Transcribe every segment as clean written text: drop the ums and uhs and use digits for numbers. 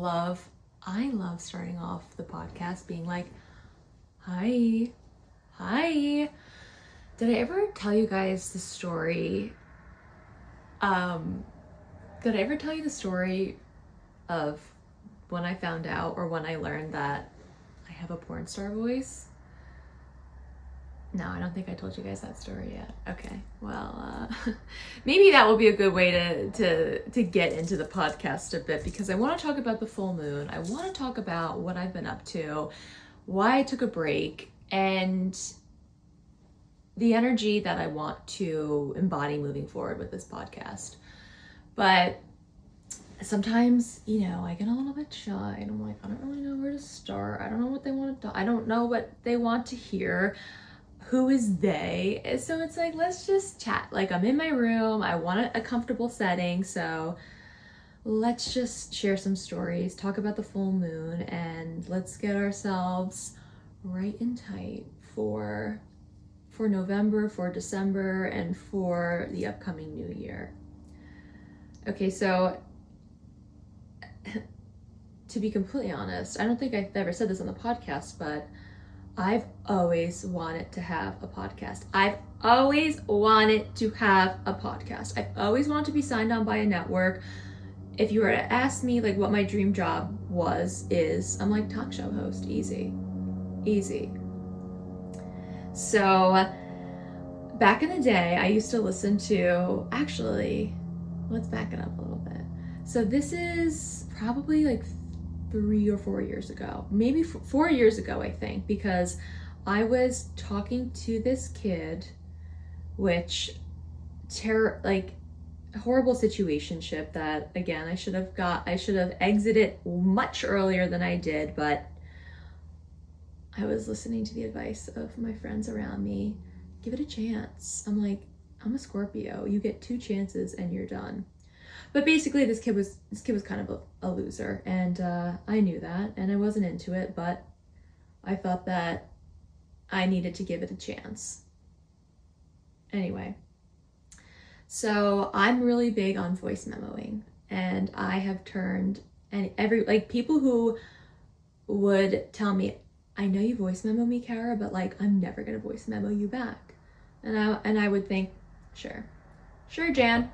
love starting off the podcast being like, hi. Did I ever tell you guys the story? Did I ever tell you the story of when I found out or when I learned that I have a porn star voice? No, I don't think I told you guys that story yet. Okay, well, maybe that will be a good way to get into the podcast a bit, because I want to talk about the full moon. I want to talk about what I've been up to, why I took a break, and the energy that I want to embody moving forward with this podcast. But sometimes, I get a little bit shy and I'm like, I don't really know where to start. I don't know what they want to I don't know what they want to hear. Who is they? So it's like, let's just chat. Like, I'm in my room. I want a comfortable setting. So let's just share some stories, talk about the full moon, and let's get ourselves right and tight for November, for December, and for the upcoming new year. Okay, so to be completely honest, I don't think I've ever said this on the podcast, but I've always wanted to have a podcast. I've always wanted to be signed on by a network. If you were to ask me like what my dream job is, I'm like, talk show host, easy. So back in the day, I used to listen to, actually, let's back it up a little bit. So this is probably like 3 or 4 years ago, maybe 4 years ago, I think, because I was talking to this kid, which horrible situationship that, again, I should have exited much earlier than I did, but I was listening to the advice of my friends around me. Give it a chance. I'm like, I'm a Scorpio. You get 2 chances and you're done. But basically, this kid was kind of a loser, and I knew that, and I wasn't into it, but I thought that I needed to give it a chance. Anyway, so I'm really big on voice memoing, and I have turned, and people who would tell me, I know you voice memo me, Kara, but like, I'm never gonna voice memo you back. And I would think, sure, Jan.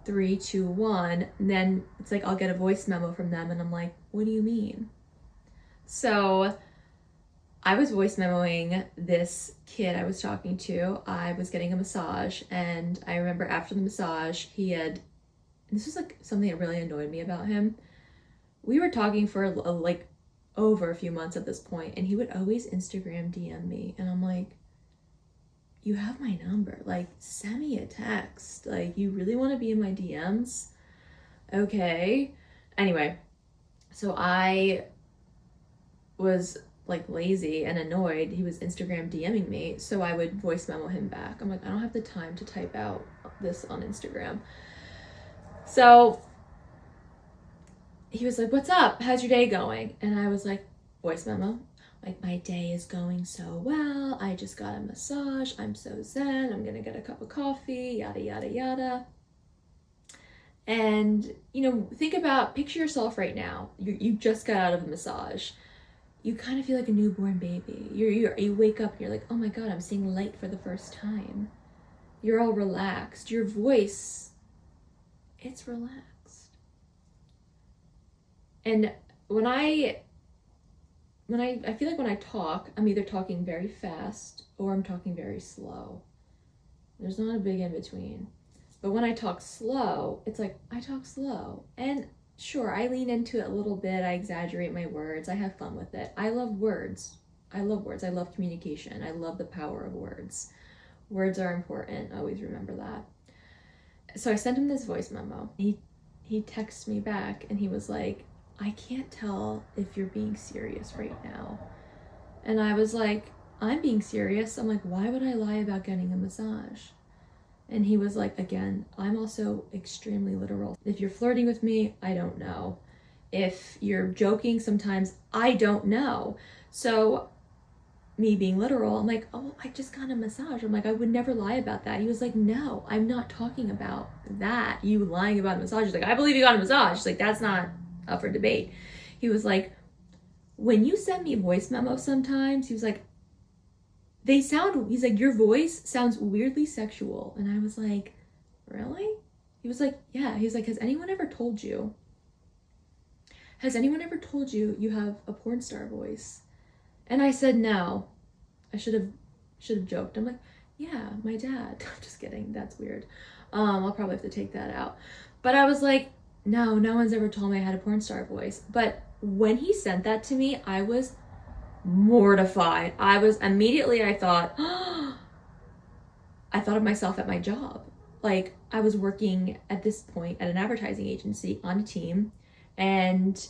3, 2, 1, and then it's like I'll get a voice memo from them and I'm like, what do you mean? So I was voice memoing this kid I was talking to. I was getting a massage, and I remember after the massage, this was like something that really annoyed me about him. We were talking for over a few months at this point, and he would always Instagram DM me, and I'm like, you have my number, like, send me a text. Like, you really want to be in my DMs? Okay. Anyway, so I was like lazy and annoyed. He was Instagram DMing me, so I would voice memo him back. I'm like, I don't have the time to type out this on Instagram. So he was like, what's up? How's your day going? And I was like, voice memo. Like, my day is going so well. I just got a massage. I'm so zen. I'm gonna get a cup of coffee, yada, yada, yada. And, picture yourself right now. You just got out of a massage. You kind of feel like a newborn baby. You wake up and you're like, oh my God, I'm seeing light for the first time. You're all relaxed. Your voice, it's relaxed. And I feel like when I talk, I'm either talking very fast or I'm talking very slow. There's not a big in between. But when I talk slow, it's like I talk slow. And sure, I lean into it a little bit. I exaggerate my words. I have fun with it. I love words. I love communication. I love the power of words. Words are important. Always remember that. So I sent him this voice memo. He texted me back and he was like, I can't tell if you're being serious right now. And I was like, I'm being serious. I'm like, why would I lie about getting a massage? And he was like, again, I'm also extremely literal. If you're flirting with me, I don't know. If you're joking sometimes, I don't know. So me being literal, I'm like, oh, I just got a massage. I'm like, I would never lie about that. He was like, no, I'm not talking about that. You lying about a massage. He's like, I believe you got a massage. He's like, that's not up for debate. He was like, when you send me voice memos sometimes, he was like, he's like, your voice sounds weirdly sexual. And I was like, really? He was like, yeah. He was like, has anyone ever told you you have a porn star voice? And I said, no. I should have joked. I'm like, yeah, my dad. I'm just kidding. That's weird. I'll probably have to take that out. But I was like, no one's ever told me I had a porn star voice. But when he sent that to me, I was mortified. I thought of myself at my job. Like, I was working at this point at an advertising agency on a team, and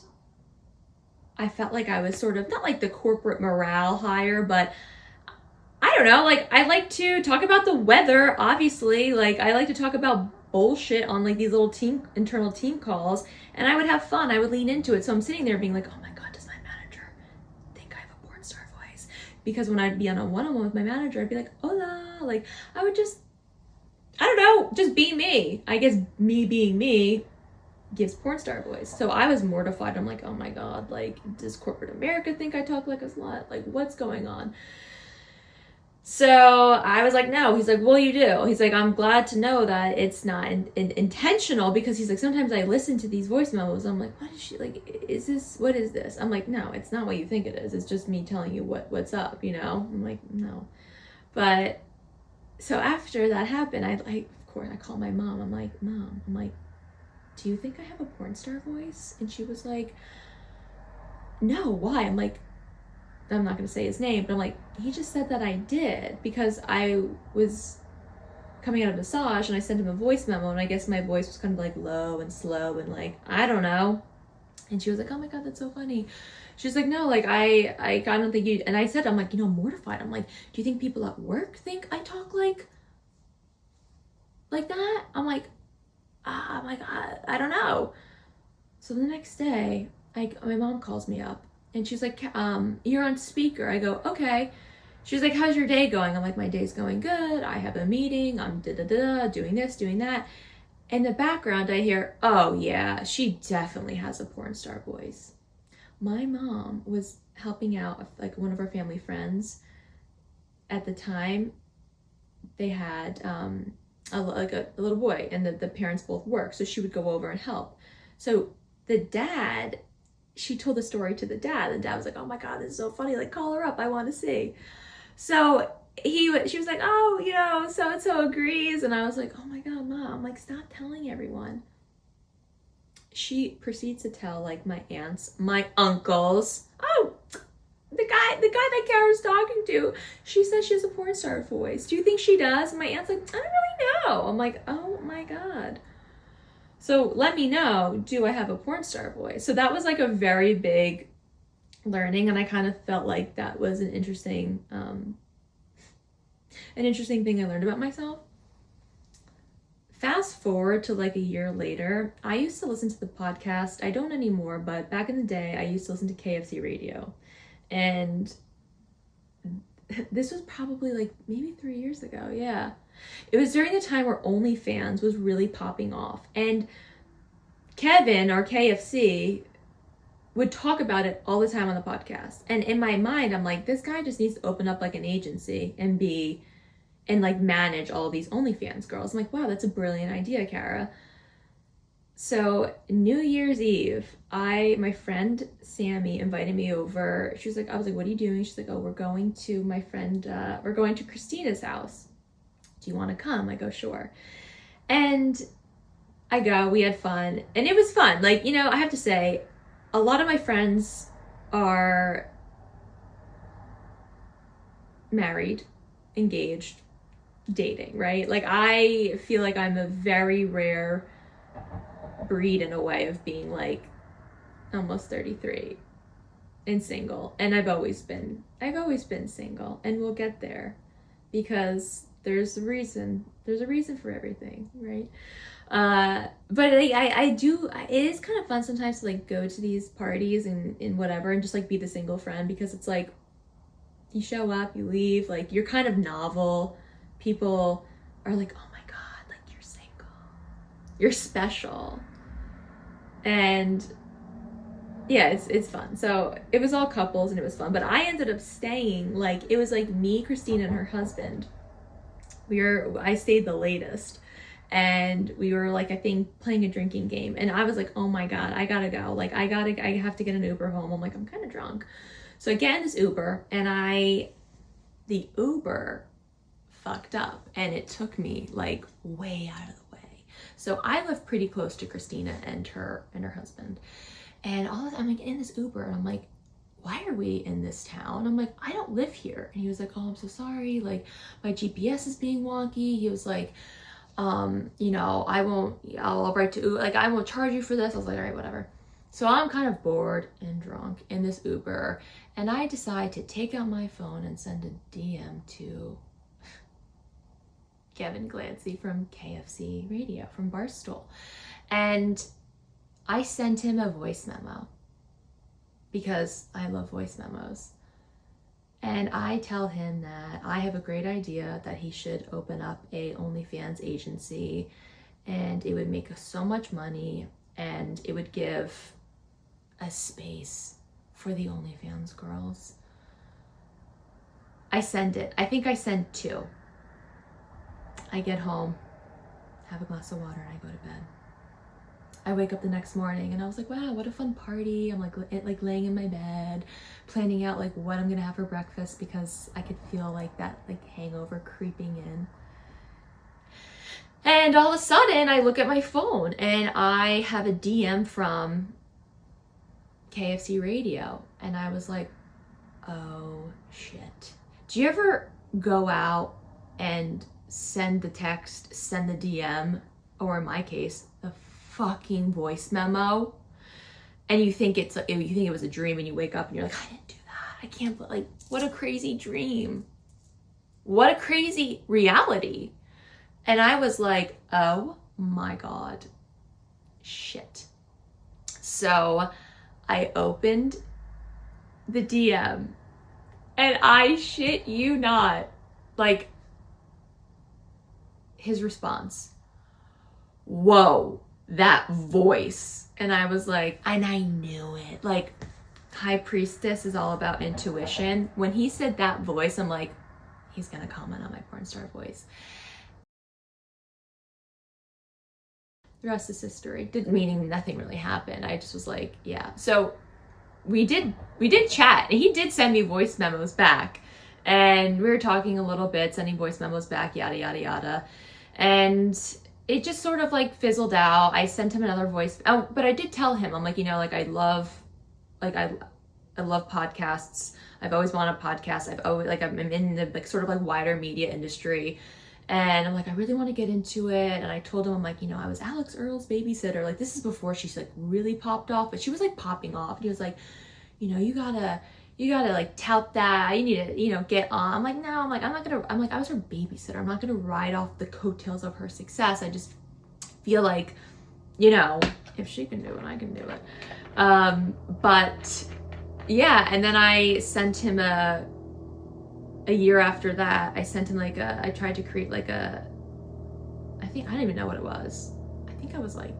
I felt like I was sort of, not like the corporate morale hire, but I don't know, like, I like to talk about the weather, obviously. Like, I like to talk about bullshit on like these little internal team calls, and I would have fun. I would lean into it. So I'm sitting there being like, oh my God, does my manager think I have a porn star voice? Because when I'd be on a one-on-one with my manager, I'd be like, hola. Like, I would just, I don't know, just be me. I guess me being me gives porn star voice. So I was mortified. I'm like, oh my God, like, does corporate America think I talk like a slut? Like, what's going on? So I was like, no. He's like, well, you do. He's like, I'm glad to know that it's not intentional, because he's like, sometimes I listen to these voice memos. I'm like, what is she, like, what is this? I'm like, no, it's not what you think it is. It's just me telling you what's up, you know? I'm like, no. But so after that happened, of course, I called my mom. I'm like, Mom, do you think I have a porn star voice? And she was like, no, why? I'm like, I'm not going to say his name, but I'm like, he just said that I did, because I was coming out of massage and I sent him a voice memo, and I guess my voice was kind of like low and slow and like, I don't know. And she was like, oh my God, that's so funny. She's like, no, like, I don't think you, and I said, I'm like, I'm mortified. I'm like, do you think people at work think I talk like that? I'm like, I don't know. So the next day, my mom calls me up. And she's like, you're on speaker. I go, okay. She's like, how's your day going? I'm like, my day's going good. I have a meeting. I'm doing this, doing that. In the background, I hear, oh yeah, she definitely has a porn star voice. My mom was helping out like one of our family friends. At the time, they had a little boy, and the parents both work. So she would go over and help. So the dad, she told the story to the dad. The dad was like, oh my God, this is so funny. Like, call her up. I want to see. So she was like, oh, so-and-so agrees. And I was like, oh my God, Mom, like, stop telling everyone. She proceeds to tell like my aunts, my uncles. Oh, the guy that Kara's talking to, she says she has a porn star voice. Do you think she does? And my aunt's like, I don't really know. I'm like, oh my God. So let me know, do I have a porn star voice? So that was like a very big learning, and I kind of felt like that was an interesting thing I learned about myself. Fast forward to like a year later, I used to listen to the podcast. I don't anymore, but back in the day, I used to listen to KFC Radio. And this was probably like maybe 3 years ago, yeah. It was during the time where OnlyFans was really popping off. And Kevin, or KFC, would talk about it all the time on the podcast. And in my mind, I'm like, this guy just needs to open up like an agency and like manage all of these OnlyFans girls. I'm like, wow, that's a brilliant idea, Kara. So New Year's Eve, my friend Sammy invited me over. She was like, I was like, what are you doing? She's like, oh, we're going to Christina's house. Do you want to come? I go, sure. And I go, we had fun, and it was fun. Like, I have to say, a lot of my friends are married, engaged, dating, right? Like, I feel like I'm a very rare breed in a way of being like almost 33 and single. And I've always been single, and we'll get there because there's a reason for everything, right? But I do, it is kind of fun sometimes to like go to these parties and whatever, and just like be the single friend, because it's like you show up, you leave, like you're kind of novel. People are like, oh my God, like you're single, you're special. And yeah, it's fun. So it was all couples and it was fun. But I ended up staying, like, it was like me, Christina, and her husband. I stayed the latest. And we were like, I think, playing a drinking game. And I was like, oh my God, I gotta go. Like, I have to get an Uber home. I'm like, I'm kind of drunk. So I get in this Uber, and the Uber fucked up. And it took me like way out of the way. So I live pretty close to Christina and her husband. And I'm like in this Uber, and I'm like, why are we in this town? I'm like, I don't live here. And he was like, oh, I'm so sorry. Like, my GPS is being wonky. He was like, I'll write to, like, I won't charge you for this. I was like, all right, whatever. So I'm kind of bored and drunk in this Uber, and I decide to take out my phone and send a DM to Kevin Glancy from KFC Radio, from Barstool. And I sent him a voice memo because I love voice memos. And I tell him that I have a great idea that he should open up a OnlyFans agency, and it would make us so much money, and it would give a space for the OnlyFans girls. I send it. I think I sent 2. I get home, have a glass of water, and I go to bed. I wake up the next morning and I was like, wow, what a fun party. I'm like laying in my bed, planning out like what I'm gonna have for breakfast, because I could feel like that like hangover creeping in. And all of a sudden I look at my phone and I have a DM from KFC Radio, and I was like, oh shit. Do you ever go out and send the text, send the DM, or in my case, the fucking voice memo, and you think it was a dream, and you wake up and you're like, I didn't do that. I can't, like, what a crazy dream. What a crazy reality. And I was like, oh my God, shit. So I opened the DM, and I shit you not, like, his response, whoa, that voice. And I was like, and I knew it. Like, High Priestess is all about intuition. When he said that voice, I'm like, he's gonna comment on my porn star voice. The rest is history. Meaning nothing really happened. I just was like, yeah. So we did chat, and he did send me voice memos back, and we were talking a little bit, sending voice memos back, yada yada yada, and it just sort of like fizzled out. I sent him another voice, but I did tell him, I'm like, like I love podcasts. I've always wanted a podcast. I've always, like, I'm in the like sort of like wider media industry, and I'm like, I really want to get into it. And I told him, I'm like, I was Alex Earl's babysitter. Like, this is before she's like really popped off, but she was like popping off. And he was like, you gotta like tout that. You need to, get on. I'm like, no, I'm like, I was her babysitter. I'm not gonna ride off the coattails of her success. I just feel like, if she can do it, I can do it. But yeah, and then I sent him a year after that, I sent him I tried to create I don't even know what it was. I think I was like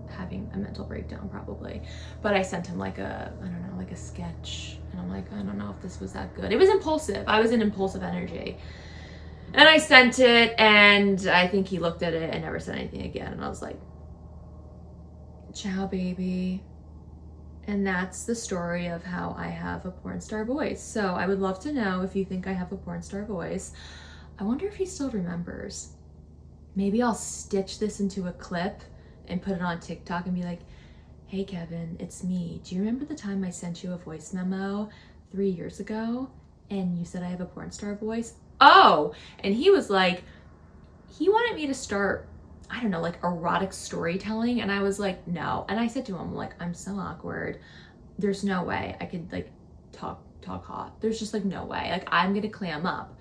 having a mental breakdown probably, but I sent him a sketch, and I'm like, I don't know if this was that good. It was impulsive. I was in impulsive energy, and I sent it, and I think he looked at it and never said anything again. And I was like, ciao baby. And that's the story of how I have a porn star voice. So I would love to know if you think I have a porn star voice. I wonder if he still remembers. Maybe I'll stitch this into a clip and put it on TikTok and be like, hey Kevin, it's me. Do you remember the time I sent you a voice memo 3 years ago and you said I have a porn star voice? Oh, and he was like, he wanted me to start, I don't know, like erotic storytelling. And I was like, no. And I said to him, like, I'm so awkward. There's no way I could like talk hot. There's just like no way. Like, I'm gonna clam up.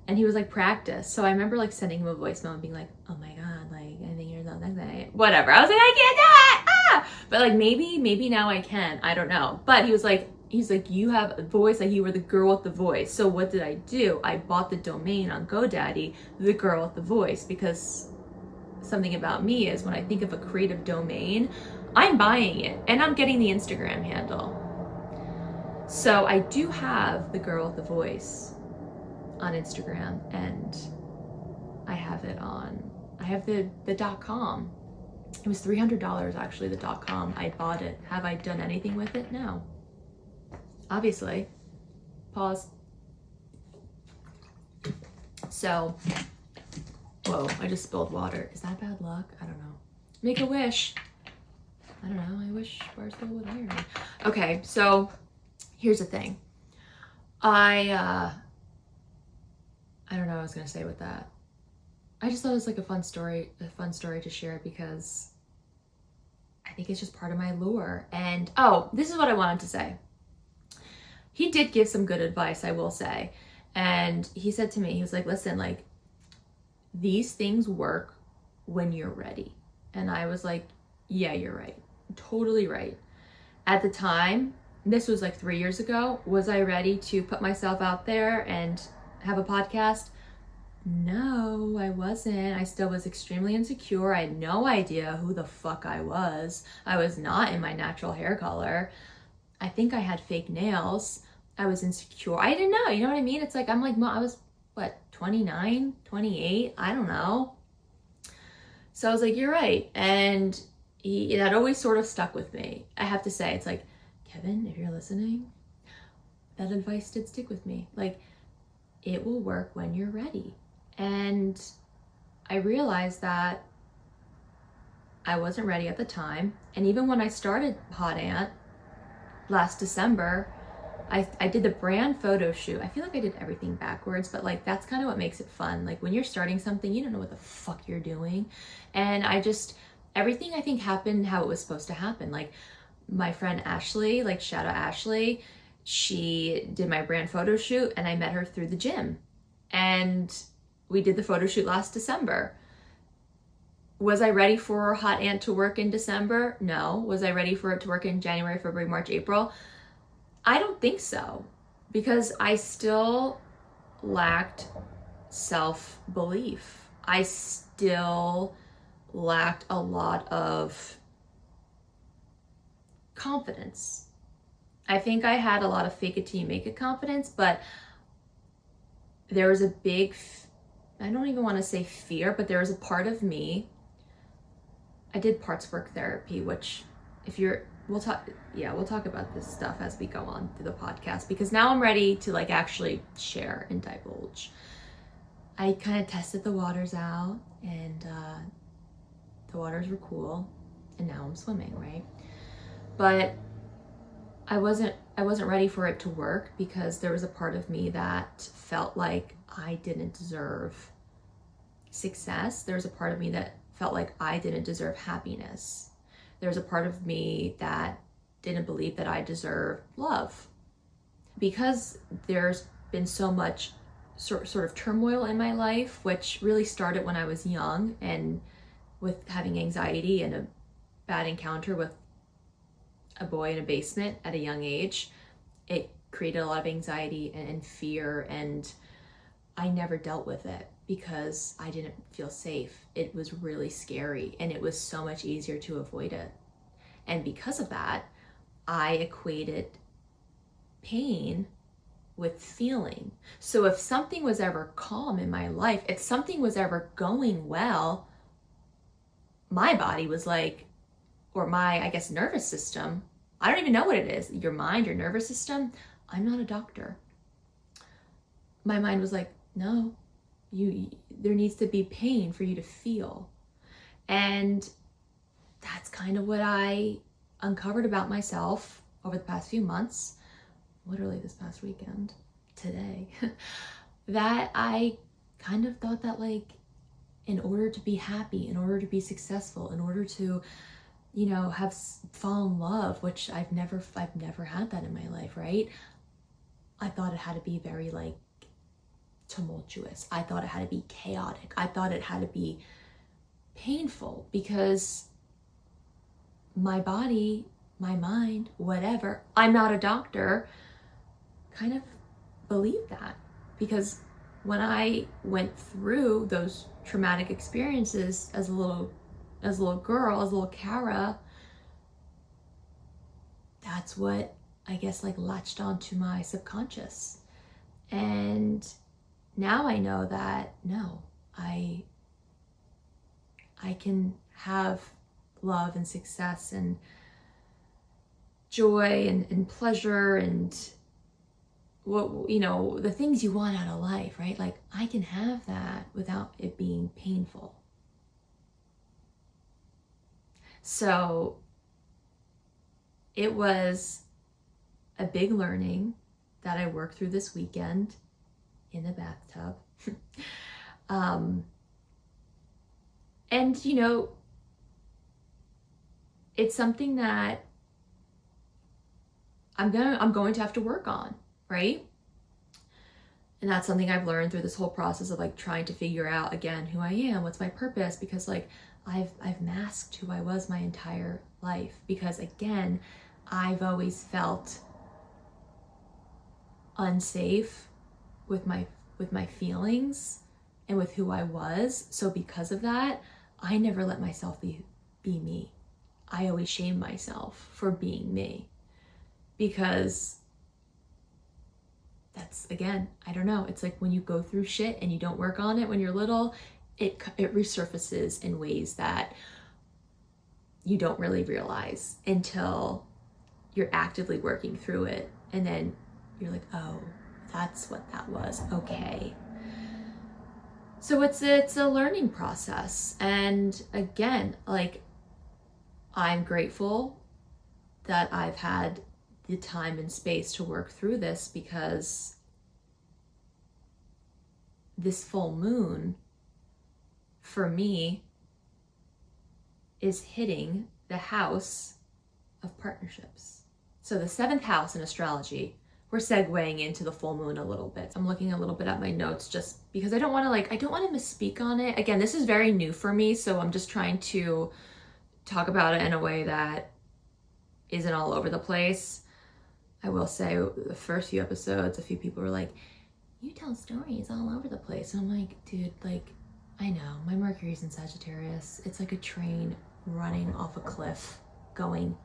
And he was like, practice. So I remember like sending him a voicemail and being like, oh my God, like, I think you're so sexy. Whatever. I was like, I can't do it. Ah! But like, maybe now I can. I don't know. But he's like, you have a voice, like you were the girl with the voice. So what did I do? I bought the domain on GoDaddy, the girl with the voice, because something about me is when I think of a creative domain, I'm buying it, and I'm getting the Instagram handle. So I do have the girl with the voice on Instagram, and I have it on, I have the .com. It was $300 actually, the .com. I bought it. Have I done anything with it? No. Obviously. Pause. So, whoa, I just spilled water. Is that bad luck? I don't know. Make a wish. I don't know. I wish Barstool would hire me. Okay, so here's the thing. I don't know what I was gonna say with that. I just thought it was like a fun story to share because I think it's just part of my lore. And oh, this is what I wanted to say. He did give some good advice, I will say. And he said to me, he was like, listen, like, these things work when you're ready. And I was like, yeah, you're right. Totally right. At the time, this was like 3 years ago, was I ready to put myself out there and have a podcast? No, I wasn't. I still was extremely insecure. I had no idea who the fuck I was. I was not in my natural hair color. I think I had fake nails. I was insecure. I didn't know, you know what I mean? It's like, I was, 29, 28? I don't know. So I was like, you're right. And that always sort of stuck with me. I have to say, it's like, Kevin, if you're listening, that advice did stick with me. Like, it will work when you're ready. And I realized that I wasn't ready at the time. And even when I started Hot Ant last December, I did the brand photo shoot. I feel like I did everything backwards, but like that's kind of what makes it fun. Like when you're starting something, you don't know what the fuck you're doing. And everything I think happened how it was supposed to happen. Like my friend Ashley, like shout out Ashley, she did my brand photo shoot and I met her through the gym. And we did the photo shoot last December. Was I ready for Hot Ant to work in December? No. Was I ready for it to work in January, February, March, April? I don't think so, because I still lacked self-belief. I still lacked a lot of confidence. I think I had a lot of fake it till you make it confidence, but there was a big, I don't even want to say fear, but there was a part of me. I did parts work therapy, which we'll talk about this stuff as we go on through the podcast, because now I'm ready to like actually share and divulge. I kind of tested the waters out and the waters were cool and now I'm swimming, right? But I wasn't ready for it to work because there was a part of me that felt like I didn't deserve success. There was a part of me that felt like I didn't deserve happiness. There was a part of me that didn't believe that I deserved love. Because there's been so much sort of turmoil in my life, which really started when I was young and with having anxiety and a bad encounter with a boy in a basement at a young age, it created a lot of anxiety and fear, and I never dealt with it because I didn't feel safe. It was really scary and it was so much easier to avoid it. And because of that, I equated pain with feeling. So if something was ever calm in my life, if something was ever going well, my body was like, or my, I guess, nervous system, I don't even know what it is, your mind, your nervous system, I'm not a doctor. My mind was like, no, there needs to be pain for you to feel. And that's kind of what I uncovered about myself over the past few months, literally this past weekend, today, that I kind of thought that like, in order to be happy, in order to be successful, in order to, fall in love, which I've never had that in my life, right? I thought it had to be very like tumultuous. I thought it had to be chaotic. I thought it had to be painful because my body, my mind, whatever, I'm not a doctor, kind of believed that. Because when I went through those traumatic experiences as a little girl, as a little Kara, that's what I guess like latched onto my subconscious. And now I know that no, I can have love and success and joy and pleasure and what, you know, the things you want out of life, right? Like I can have that without it being painful. So it was a big learning that I worked through this weekend in the bathtub. And you know, it's something that I'm going to have to work on, right? And that's something I've learned through this whole process of like trying to figure out again who I am, what's my purpose, because like I've masked who I was my entire life, because again, I've always felt unsafe with my feelings and with who I was. So because of that, I never let myself be me. I always shame myself for being me, because that's, again, I don't know. It's like when you go through shit and you don't work on it when you're little, it resurfaces in ways that you don't really realize until you're actively working through it. And then you're like, oh, that's what that was. Okay. So it's a learning process. And again, like, I'm grateful that I've had the time and space to work through this, because this full moon for me is hitting the house of partnerships. So the 7th house in astrology, we're segueing into the full moon a little bit. I'm looking a little bit at my notes just because I don't want to misspeak on it. Again, this is very new for me, so I'm just trying to talk about it in a way that isn't all over the place. I will say the first few episodes, a few people were like, you tell stories all over the place. And I'm like, dude, like, I know, my Mercury's in Sagittarius. It's like a train running off a cliff going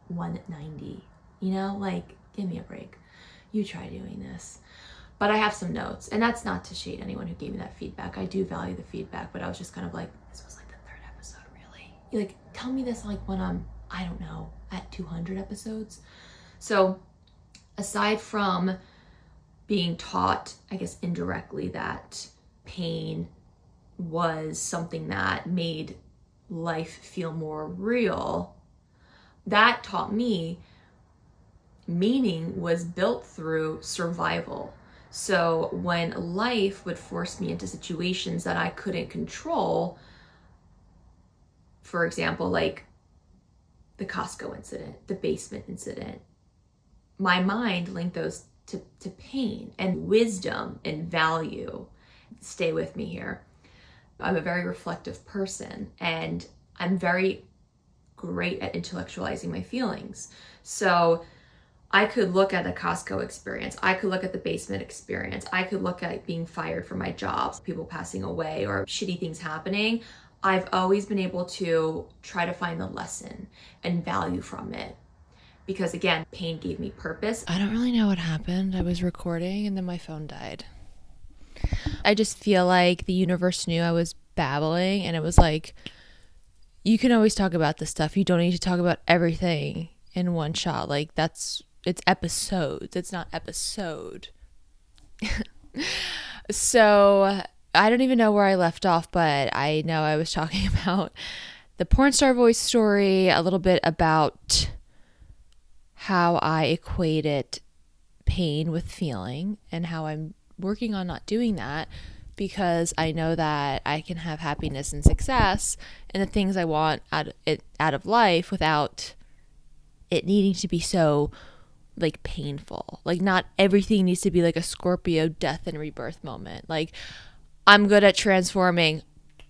190, you know, like, give me a break. You try doing this. But I have some notes, and that's not to shade anyone who gave me that feedback. I do value the feedback, but I was just kind of like, this was like the 3rd episode, really? You like, tell me this like when I'm, I don't know, at 200 episodes. So aside from being taught, I guess indirectly, that pain was something that made life feel more real, that taught me meaning was built through survival. So when life would force me into situations that I couldn't control, for example, like the Costco incident, the basement incident, my mind linked those to pain and wisdom and value. Stay with me here. I'm a very reflective person, and I'm very great at intellectualizing my feelings. So I could look at a Costco experience. I could look at the basement experience. I could look at being fired from my jobs, people passing away, or shitty things happening. I've always been able to try to find the lesson and value from it. Because again, pain gave me purpose. I don't really know what happened. I was recording and then my phone died. I just feel like the universe knew I was babbling, and it was like, you can always talk about this stuff. You don't need to talk about everything in one shot. Like, it's episodes. It's not episode. So I don't even know where I left off, but I know I was talking about the porn star voice story, a little bit about how I equated pain with feeling, and how I'm working on not doing that, because I know that I can have happiness and success and the things I want out of life without it needing to be so like painful. Like, not everything needs to be like a Scorpio death and rebirth moment. Like, I'm good at transforming.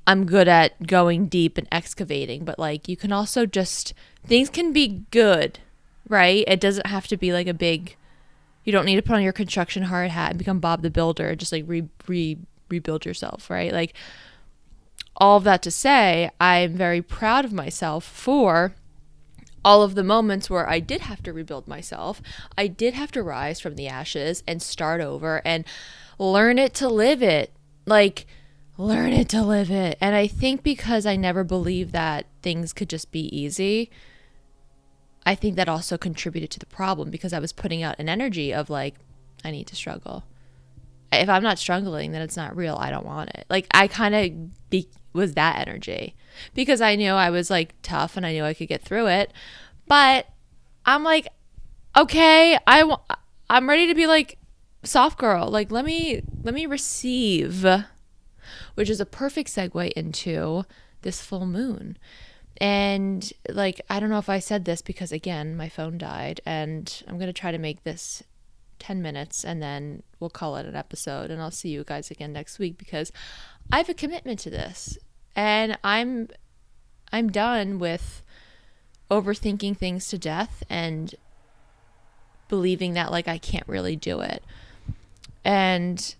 I'm good at going deep and excavating, but like, you can also just, things can be good, right? It doesn't have to be like a big, you don't need to put on your construction hard hat and become Bob the Builder and just like rebuild yourself, right? Like, all of that to say, I'm very proud of myself for all of the moments where I did have to rebuild myself, I did have to rise from the ashes and start over and learn it to live it. Like, learn it to live it. And I think because I never believed that things could just be easy, I think that also contributed to the problem, because I was putting out an energy of like, I need to struggle. If I'm not struggling, then it's not real. I don't want it. Like, I kind of was that energy, because I knew I was like tough and I knew I could get through it. But I'm like, okay, I'm ready to be like soft girl. Like, let me receive, which is a perfect segue into this full moon. And like, I don't know if I said this, because again, my phone died, and I'm going to try to make this 10 minutes and then we'll call it an episode, and I'll see you guys again next week, because I have a commitment to this, and I'm done with overthinking things to death and believing that like I can't really do it. And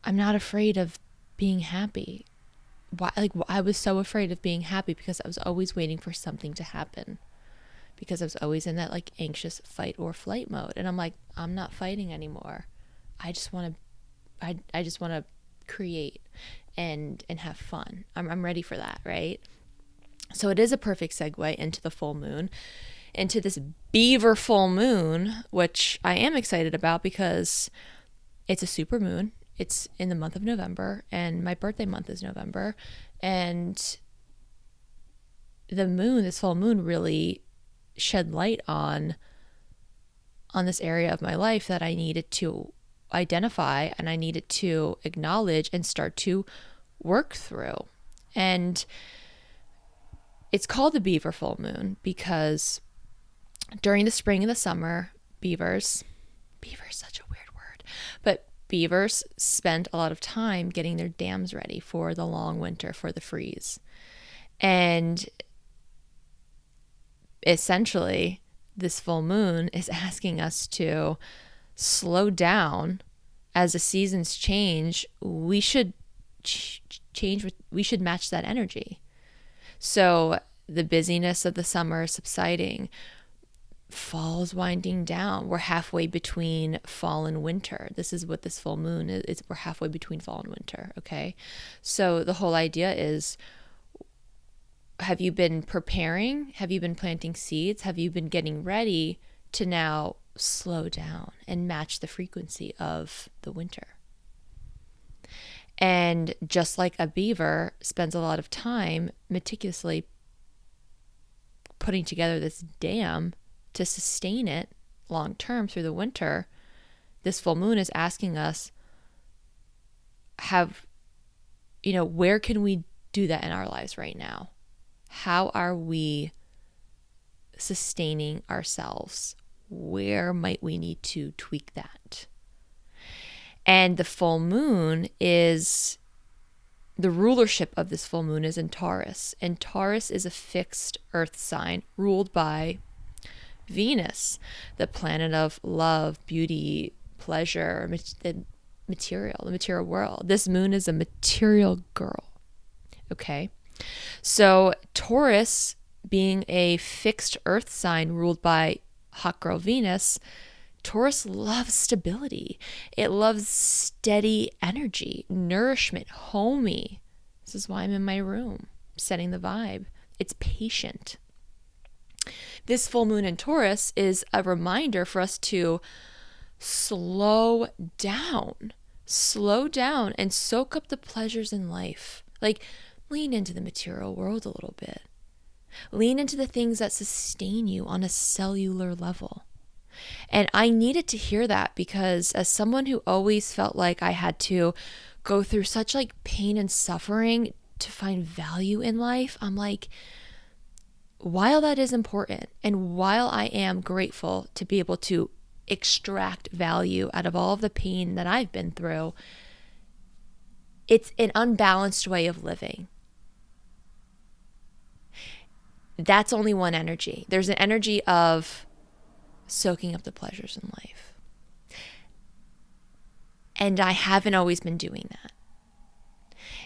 I'm not afraid of being happy. I was so afraid of being happy because I was always waiting for something to happen, because I was always in that like anxious fight or flight mode. And I'm like, I'm not fighting anymore. I just want to create and have fun. I'm ready for that, right? So it is a perfect segue into the full moon, into this beaver full moon, which I am excited about because it's a super moon. It's in the month of November, and my birthday month is November. And the moon, this full moon, really shed light on this area of my life that I needed to identify and I needed to acknowledge and start to work through. And it's called the beaver full moon because during the spring and the summer, beaver is such a weird word, but beavers spend a lot of time getting their dams ready for the long winter, for the freeze. And essentially, this full moon is asking us to slow down. As the seasons change, we should we should match that energy. So the busyness of the summer is subsiding. Fall is winding down. We're halfway between fall and winter. This is what this full moon is. We're halfway between fall and winter, okay? So the whole idea is, have you been preparing? Have you been planting seeds? Have you been getting ready to now slow down and match the frequency of the winter? And just like a beaver spends a lot of time meticulously putting together this dam to sustain it long term through the winter, this full moon is asking us, where can we do that in our lives right now? How are we sustaining ourselves? Where might we need to tweak that? And the full moon is, the rulership of this full moon is in Taurus. And Taurus is a fixed earth sign ruled by Venus, the planet of love, beauty, pleasure, the material world. This moon is a material girl. Okay. So Taurus, being a fixed earth sign ruled by hot girl Venus, Taurus loves stability. It loves steady energy, nourishment, homey. This is why I'm in my room, setting the vibe. It's patient. This full moon in Taurus is a reminder for us to slow down and soak up the pleasures in life. Like, lean into the material world a little bit. Lean into the things that sustain you on a cellular level. And I needed to hear that because as someone who always felt like I had to go through such like pain and suffering to find value in life, I'm like, while that is important and while I am grateful to be able to extract value out of all of the pain that I've been through, it's an unbalanced way of living. That's only one energy. There's an energy of soaking up the pleasures in life. And I haven't always been doing that.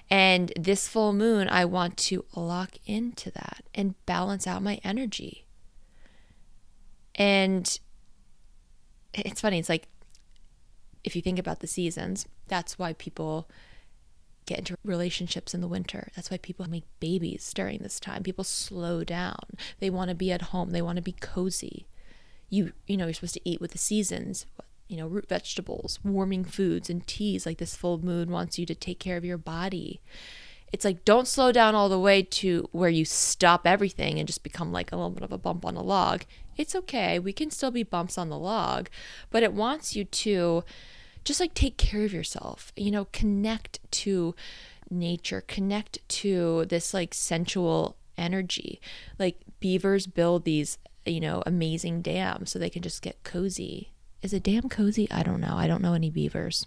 And this full moon, I want to lock into that and balance out my energy And it's funny. It's like, if you think about the seasons, that's why people get into relationships in the winter. That's why people make babies during this time. People slow down. They want to be at home. They want to be cozy. You're supposed to eat with the seasons, root vegetables, warming foods, and teas. Like, this full moon wants you to take care of your body. It's like, don't slow down all the way to where you stop everything and just become like a little bit of a bump on a log. It's okay. We can still be bumps on the log, but it wants you to just like take care of yourself, connect to nature, connect to this like sensual energy. Like, beavers build these, amazing dams so they can just get cozy. Is a dam cozy? I don't know. I don't know any beavers.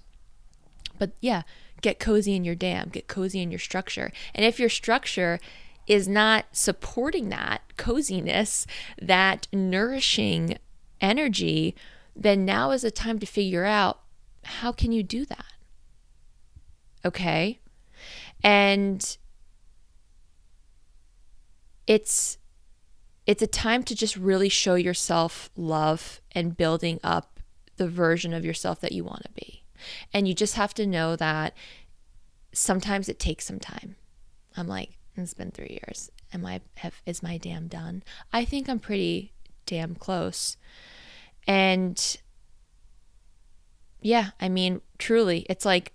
But yeah, get cozy in your dam, get cozy in your structure. And if your structure is not supporting that coziness, that nourishing energy, then now is the time to figure out, how can you do that? Okay? And it's a time to just really show yourself love and building up the version of yourself that you want to be. And you just have to know that sometimes it takes some time. I'm like, it's been 3 years. Is my dam done? I think I'm pretty damn close. And yeah, I mean, truly, it's like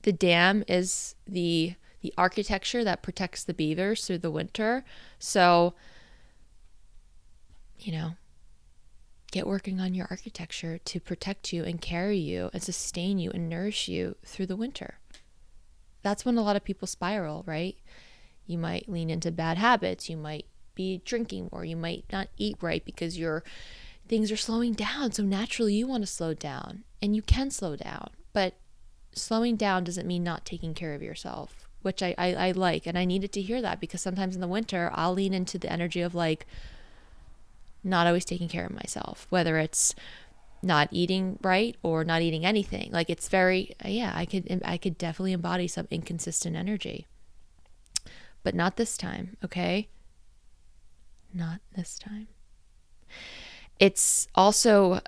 the dam is the architecture that protects the beavers through the winter. So, get working on your architecture to protect you and carry you and sustain you and nourish you through the winter. That's when a lot of people spiral, right? You might lean into bad habits. You might be drinking more. You might not eat right because things are slowing down. So naturally you want to slow down, and you can slow down, but slowing down doesn't mean not taking care of yourself, which I like. And I needed to hear that, because sometimes in the winter I'll lean into the energy of like not always taking care of myself, whether it's not eating right or not eating anything. Like, it's very, I could definitely embody some inconsistent energy, but not this time. Okay. Not this time. It's also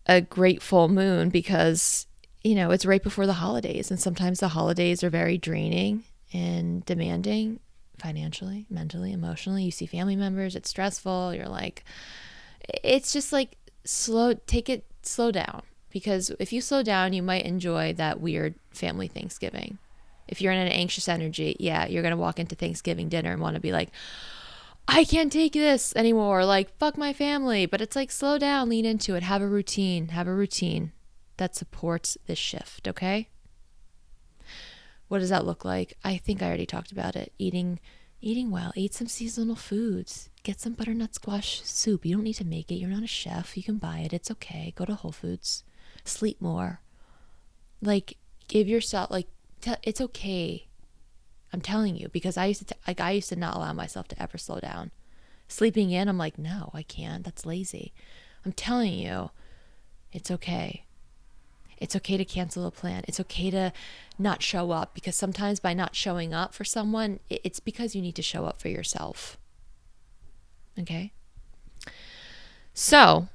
a great full moon because, it's right before the holidays. And sometimes the holidays are very draining and demanding financially, mentally, emotionally. You see family members, it's stressful. You're like, it's just like slow down. Because if you slow down, you might enjoy that weird family Thanksgiving. If you're in an anxious energy, you're going to walk into Thanksgiving dinner and want to be like, I can't take this anymore. Like, fuck my family. But it's like, slow down, lean into it. Have a routine that supports this shift. Okay. What does that look like? I think I already talked about it. Eating well. Eat some seasonal foods. Get some butternut squash soup. You don't need to make it. You're not a chef. You can buy it. It's okay. Go to Whole Foods. Sleep more. Like, give yourself, like, it's okay. I'm telling you, because I used to not allow myself to ever slow down. Sleeping in, I'm like, no, I can't. That's lazy. I'm telling you, it's okay. It's okay to cancel a plan. It's okay to not show up, because sometimes by not showing up for someone, it's because you need to show up for yourself. Okay? So,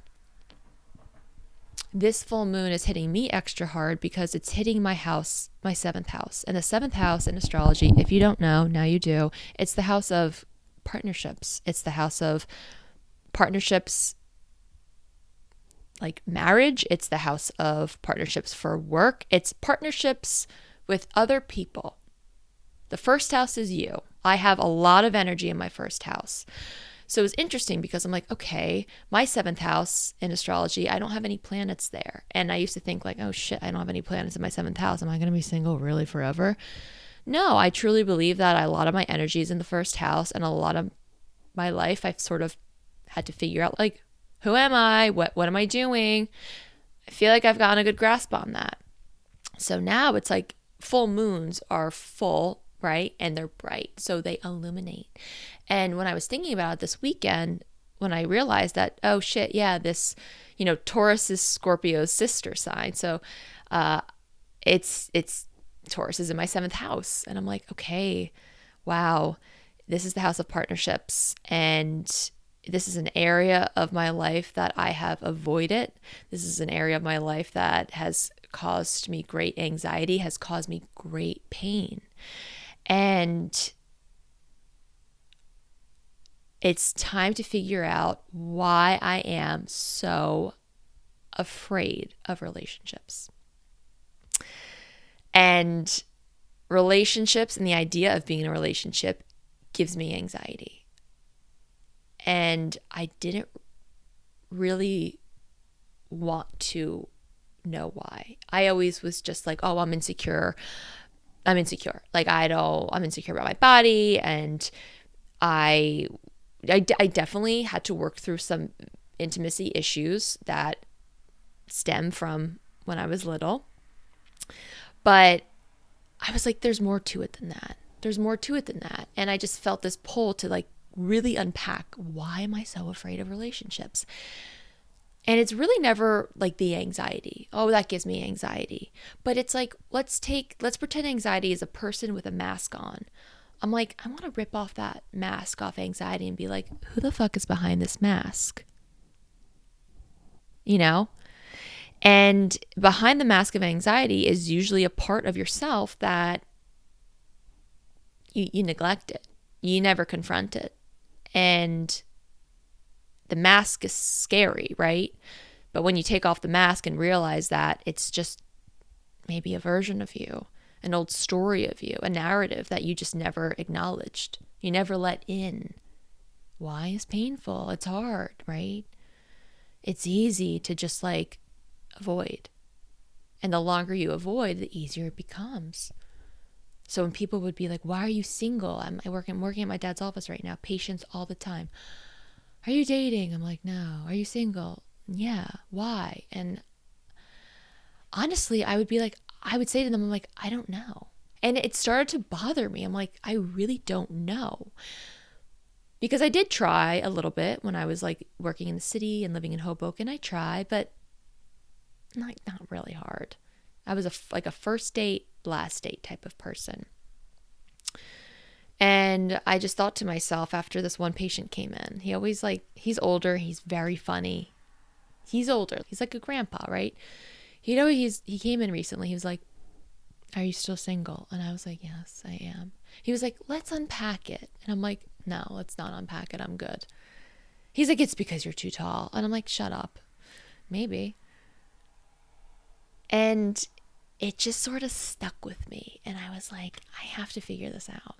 this full moon is hitting me extra hard because it's hitting my house, my 7th house. And the 7th house in astrology, if you don't know, now you do, it's the house of partnerships. It's the house of partnerships like marriage. It's the house of partnerships for work. It's partnerships with other people. The first house is you. I have a lot of energy in my first house. So it was interesting because I'm like, okay, my 7th house in astrology, I don't have any planets there. And I used to think like, oh shit, I don't have any planets in my 7th house. Am I going to be single really forever? No, I truly believe that a lot of my energy is in the first house, and a lot of my life I've sort of had to figure out like, who am I? What am I doing? I feel like I've gotten a good grasp on that. So now it's like full moons are full, right? And they're bright, so they illuminate. And when I was thinking about it this weekend, when I realized that, oh shit, yeah, this, Taurus is Scorpio's sister sign. So it's Taurus is in my 7th house. And I'm like, okay, wow, this is the house of partnerships. And This is an area of my life that I have avoided. This is an area of my life that has caused me great anxiety, has caused me great pain. And it's time to figure out why I am so afraid of relationships. And relationships and the idea of being in a relationship gives me anxiety. And I didn't really want to know why. I always was just like, oh, I'm insecure. I'm insecure. I'm insecure about my body. And I definitely had to work through some intimacy issues that stem from when I was little. But I was like, there's more to it than that. There's more to it than that. And I just felt this pull to like really unpack, why am I so afraid of relationships? And it's really never like the anxiety. Oh, that gives me anxiety. But it's like, let's pretend anxiety is a person with a mask on. I'm like, I want to rip off that mask off anxiety and be like, who the fuck is behind this mask? You know? And behind the mask of anxiety is usually a part of yourself that you neglect it. You never confront it. And the mask is scary, right? But when you take off the mask and realize that it's just maybe a version of you, an old story of you, a narrative that you just never acknowledged, you never let in. Why is painful? It's hard, right? It's easy to just like avoid. And the longer you avoid, the easier it becomes. So when people would be like, why are you single? I'm working at my dad's office right now, patients all the time. Are you dating? I'm like, no. Are you single? Yeah. Why? And honestly, I would say to them, I'm like, I don't know. And it started to bother me. I'm like, I really don't know. Because I did try a little bit when I was like working in the city and living in Hoboken. I tried, but not really hard. I was a first date, last date type of person. And I just thought to myself after this one patient came in, he's older, he's very funny. He's older. He's like a grandpa, right? He came in recently. He was like, are you still single? And I was like, yes, I am. He was like, let's unpack it. And I'm like, no, let's not unpack it. I'm good. He's like, it's because you're too tall. And I'm like, shut up. Maybe. And it just sort of stuck with me. And I was like, I have to figure this out.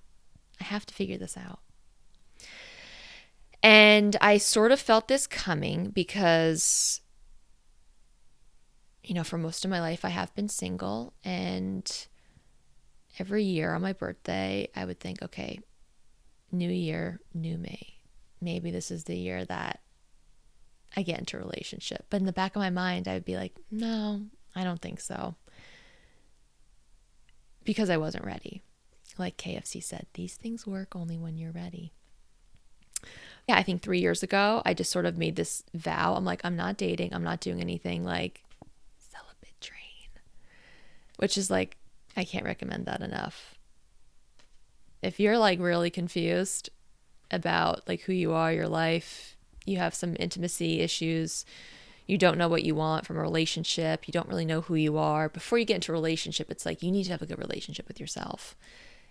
And I sort of felt this coming because, for most of my life, I have been single. And every year on my birthday, I would think, okay, new year, new me. Maybe this is the year that I get into a relationship. But in the back of my mind, I would be like, no, I don't think so. Because I wasn't ready. Like KFC said, these things work only when you're ready. Yeah, I think 3 years ago, I just sort of made this vow. I'm like, I'm not dating. I'm not doing anything like celibate train. Which is like, I can't recommend that enough. If you're like really confused about like who you are, your life, you have some intimacy issues, you don't know what you want from a relationship, you don't really know who you are. Before you get into a relationship, it's like you need to have a good relationship with yourself.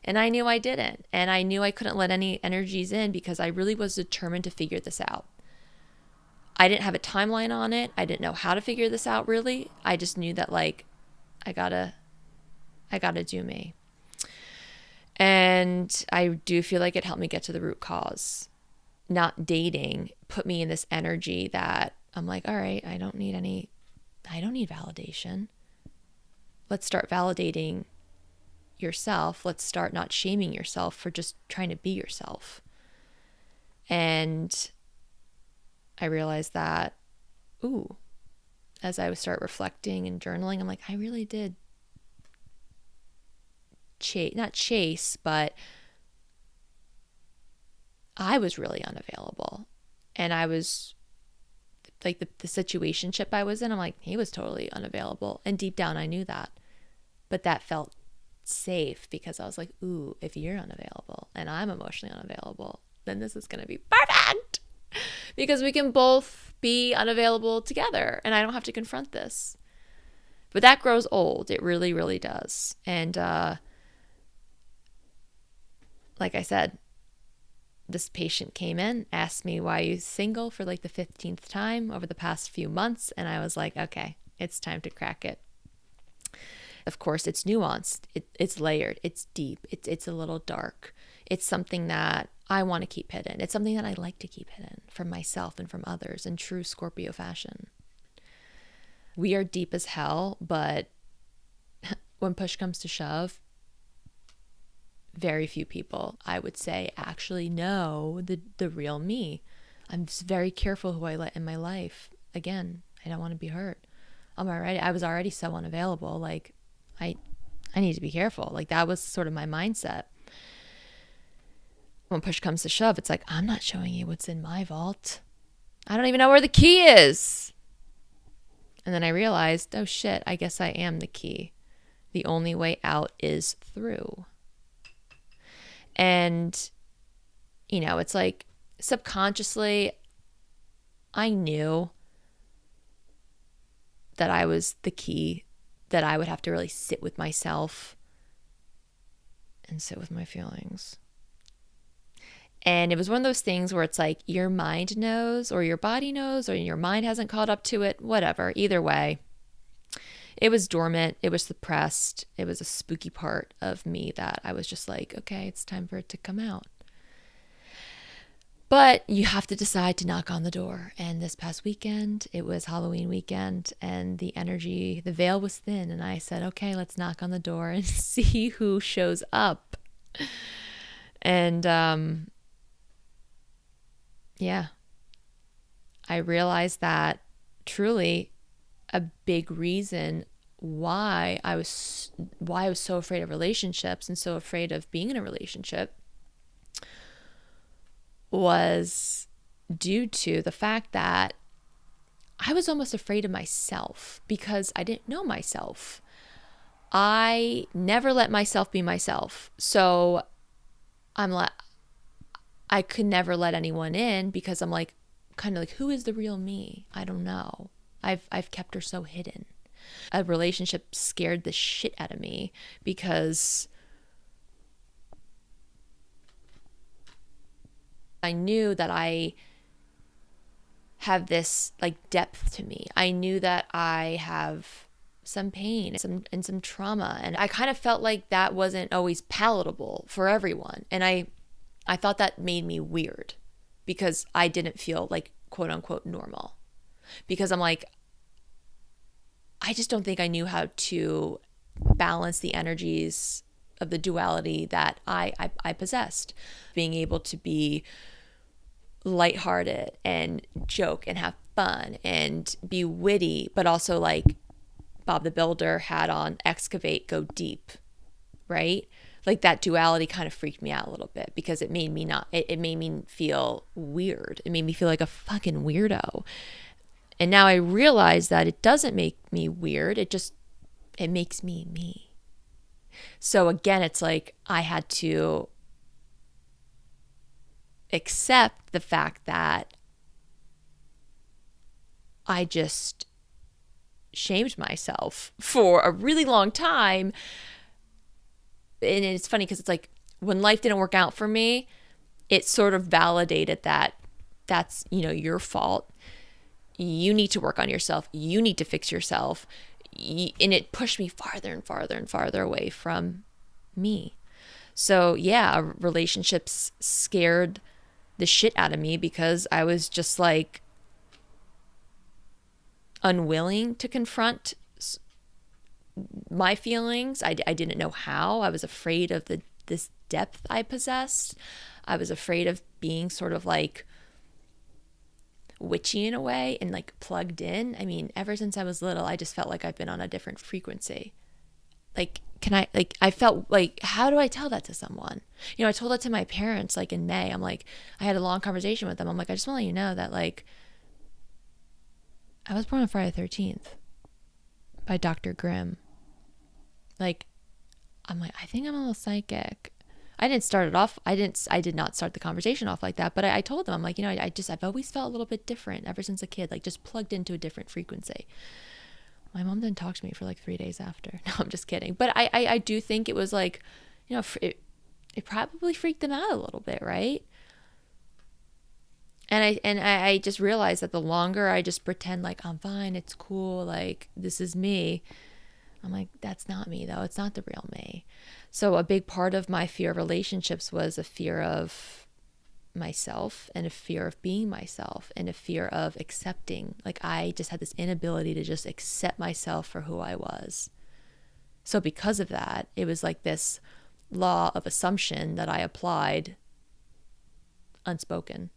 And I knew I didn't. And I knew I couldn't let any energies in because I really was determined to figure this out. I didn't have a timeline on it. I didn't know how to figure this out really. I just knew that like I gotta do me. And I do feel like it helped me get to the root cause. Not dating put me in this energy that I'm like, all right, I don't need validation. Let's start validating yourself. Let's start not shaming yourself for just trying to be yourself. And I realized that, as I would start reflecting and journaling, I'm like, I really did not chase, but I was really unavailable. And I was like the situationship I was in, I'm like, he was totally unavailable. And deep down, I knew that. But that felt safe because I was like, if you're unavailable and I'm emotionally unavailable, then this is going to be perfect because we can both be unavailable together and I don't have to confront this. But that grows old. It really, really does. And like I said, this patient came in, asked me why you single for like the 15th time over the past few months. And I was like, okay, it's time to crack it. Of course, it's nuanced. It's layered. It's deep. It's a little dark. It's something that I want to keep hidden. It's something that I like to keep hidden from myself and from others in true Scorpio fashion. We are deep as hell, but when push comes to shove, very few people, I would say, actually know the real me. I'm very careful who I let in my life. Again, I don't want to be hurt. I was already so unavailable. Like, I need to be careful. Like, that was sort of my mindset. When push comes to shove, it's like, I'm not showing you what's in my vault. I don't even know where the key is. And then I realized, oh shit, I guess I am the key. The only way out is through. And, you know, it's like subconsciously, I knew that I was the key, that I would have to really sit with myself and sit with my feelings. And it was one of those things where it's like your mind knows or your body knows or your mind hasn't caught up to it, whatever. Either way, it was dormant. It was suppressed. It was a spooky part of me that I was just like, okay, it's time for it to come out. But you have to decide to knock on the door. And this past weekend, it was Halloween weekend, and the energy, the veil was thin. And I said, okay, let's knock on the door and see who shows up. And yeah, I realized that truly a big reason why I was so afraid of relationships and so afraid of being in a relationship was due to the fact that I was almost afraid of myself because I didn't know myself. I never let myself be myself. So I could never let anyone in because I'm like, kind of like, who is the real me? I don't know. I've kept her so hidden. A relationship scared the shit out of me because I knew that I have this like depth to me. I knew that I have some pain and some trauma. And I kind of felt like that wasn't always palatable for everyone. And I thought that made me weird because I didn't feel like quote unquote normal. Because I'm like, I just don't think I knew how to balance the energies of the duality that I possessed. Being able to be lighthearted and joke and have fun and be witty, but also like Bob the Builder had on excavate, go deep, right? Like that duality kind of freaked me out a little bit because it made me it made me feel weird. It made me feel like a fucking weirdo. And now I realize that it doesn't make me weird. It makes me me. So again, it's like I had to accept the fact that I just shamed myself for a really long time. And it's funny because it's like when life didn't work out for me, it sort of validated that that's, your fault. You need to work on yourself. You need to fix yourself. And it pushed me farther and farther and farther away from me. So yeah, relationships scared the shit out of me because I was just like unwilling to confront my feelings. I didn't know how. I was afraid of this depth I possessed. I was afraid of being sort of like witchy in a way and like plugged in. I mean, ever since I was little, I just felt like I've been on a different frequency. I felt like, how do I tell that to someone? I told that to my parents like in May. I'm like, I had a long conversation with them. I'm like, I just want to let you know that like I was born on Friday the 13th by Dr. Grimm. Like, I'm like, I think I'm a little psychic. I did not start the conversation off like that, but I told them, I'm like, I've always felt a little bit different ever since a kid, like just plugged into a different frequency. My mom didn't talk to me for like 3 days after. No, I'm just kidding. But I do think it was like, it probably freaked them out a little bit, right? And I just realized that the longer I just pretend like I'm fine, it's cool, like this is me, I'm like, that's not me though. It's not the real me. So a big part of my fear of relationships was a fear of myself and a fear of being myself and a fear of accepting. Like I just had this inability to just accept myself for who I was. So because of that, it was like this law of assumption that I applied unspoken,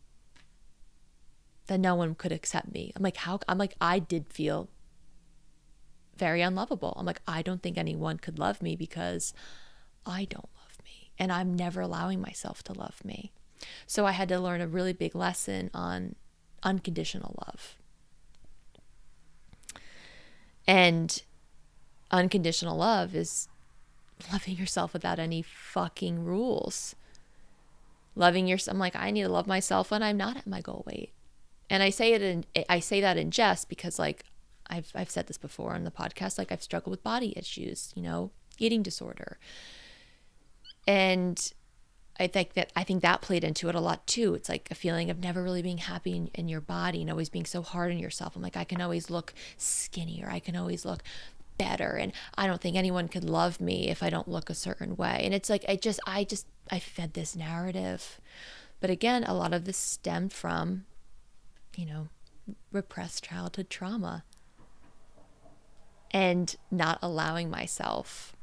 that no one could accept me. I did feel very unlovable. I'm like, I don't think anyone could love me because I don't love me. And I'm never allowing myself to love me. So I had to learn a really big lesson on unconditional love. And unconditional love is loving yourself without any fucking rules. Loving yourself. I'm like, I need to love myself when I'm not at my goal weight. And I say that in jest because like I've said this before on the podcast, like I've struggled with body issues, eating disorder. And I think that played into it a lot too. It's like a feeling of never really being happy in your body and always being so hard on yourself. I'm like, I can always look skinny or I can always look better. And I don't think anyone could love me if I don't look a certain way. And it's like, I fed this narrative. But again, a lot of this stemmed from, repressed childhood trauma and not allowing myself